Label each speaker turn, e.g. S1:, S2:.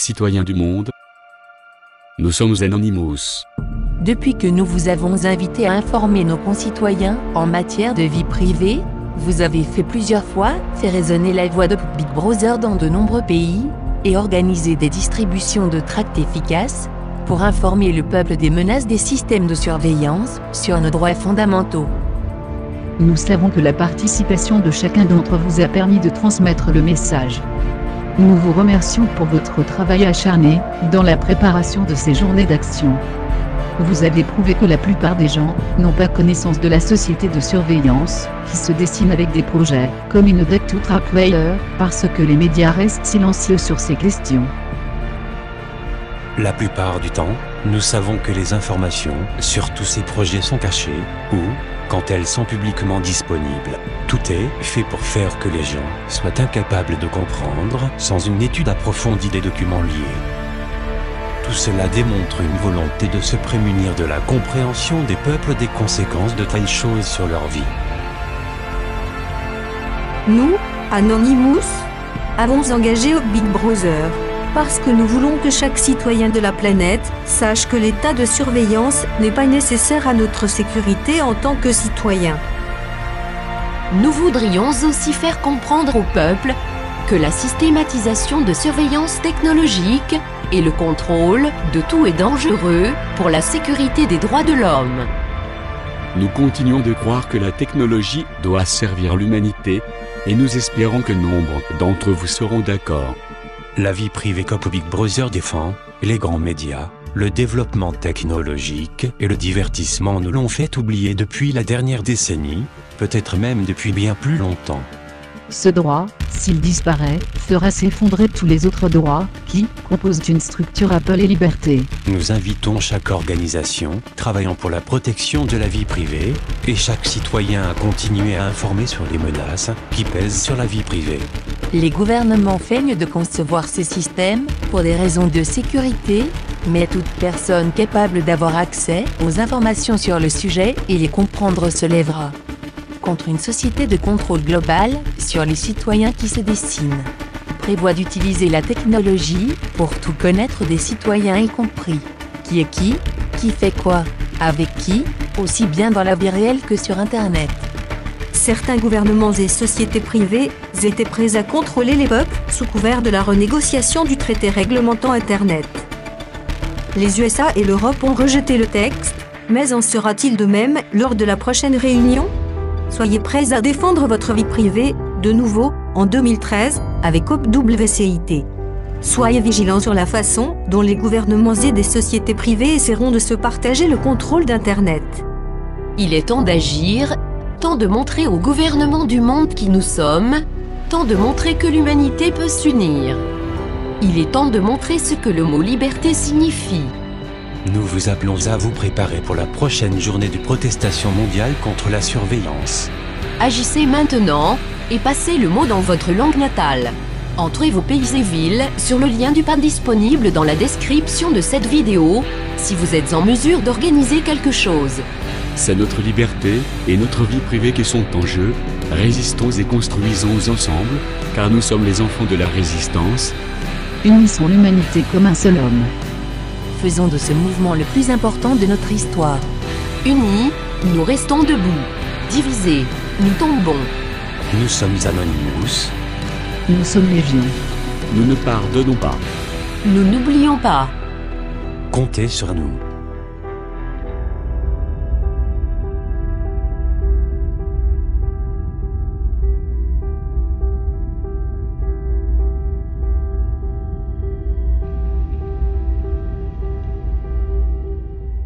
S1: citoyens du monde. Nous sommes Anonymous.
S2: Depuis que nous vous avons invité à informer nos concitoyens en matière de vie privée, vous avez plusieurs fois fait résonner la voix de Big Brother dans de nombreux pays et organisé des distributions de tracts efficaces pour informer le peuple des menaces des systèmes de surveillance sur nos droits fondamentaux.
S3: Nous savons que la participation de chacun d'entre vous a permis de transmettre le message. Nous vous remercions pour votre travail acharné dans la préparation de ces journées d'action. Vous avez prouvé que la plupart des gens n'ont pas connaissance de la société de surveillance qui se dessine avec des projets comme une Dead to Trackwire parce que les médias restent silencieux sur ces questions.
S4: La plupart du temps, nous savons que les informations sur tous ces projets sont cachées ou, quand elles sont publiquement disponibles, tout est fait pour faire que les gens soient incapables de comprendre sans une étude approfondie des documents liés. Tout cela démontre une volonté de se prémunir de la compréhension des peuples des conséquences de telles choses sur leur vie.
S5: Nous, Anonymous, avons engagé au Big Brother parce que nous voulons que chaque citoyen de la planète sache que l'état de surveillance n'est pas nécessaire à notre sécurité en tant que citoyen.
S6: Nous voudrions aussi faire comprendre au peuple que la systématisation de surveillance technologique et le contrôle de tout est dangereux pour la sécurité des droits de l'homme.
S1: Nous continuons de croire que la technologie doit servir l'humanité et nous espérons que nombre d'entre vous seront d'accord.
S4: La vie privée que Big Brother défend, les grands médias, le développement technologique et le divertissement nous l'ont fait oublier depuis la dernière décennie, peut-être même depuis bien plus longtemps.
S3: Ce droit, s'il disparaît, fera s'effondrer tous les autres droits qui composent une structure appelée liberté.
S4: Nous invitons chaque organisation travaillant pour la protection de la vie privée et chaque citoyen à continuer à informer sur les menaces qui pèsent sur la vie privée.
S2: Les gouvernements feignent de concevoir ces systèmes pour des raisons de sécurité, mais toute personne capable d'avoir accès aux informations sur le sujet et les comprendre se lèvera contre une société de contrôle global sur les citoyens qui se dessine. Prévoit d'utiliser la technologie pour tout connaître des citoyens y compris. Qui est qui fait quoi, avec qui, aussi bien dans la vie réelle que sur Internet.
S5: Certains gouvernements et sociétés privées étaient prêts à contrôler les peuples sous couvert de la renégociation du traité réglementant Internet. Les USA et l'Europe ont rejeté le texte, mais en sera-t-il de même lors de la prochaine réunion ? Soyez prêts à défendre votre vie privée, de nouveau, en 2013, avec OPWCIT. Soyez vigilants sur la façon dont les gouvernements et des sociétés privées essaieront de se partager le contrôle d'Internet.
S6: Il est temps d'agir, temps de montrer au gouvernement du monde qui nous sommes, temps de montrer que l'humanité peut s'unir. Il est temps de montrer ce que le mot liberté signifie.
S4: Nous vous appelons à vous préparer pour la prochaine journée de protestation mondiale contre la surveillance.
S6: Agissez maintenant et passez le mot dans votre langue natale. Entrez vos pays et villes sur le lien du pad disponible dans la description de cette vidéo si vous êtes en mesure d'organiser quelque chose.
S1: C'est notre liberté et notre vie privée qui sont en jeu. Résistons et construisons ensemble, car nous sommes les enfants de la résistance.
S3: Unissons l'humanité comme un seul homme.
S2: Faisons de ce mouvement le plus important de notre histoire.
S6: Unis, nous restons debout. Divisés, nous tombons.
S4: Nous sommes Anonymous.
S3: Nous sommes légion.
S1: Nous ne pardonnons pas.
S6: Nous n'oublions pas.
S4: Comptez sur nous.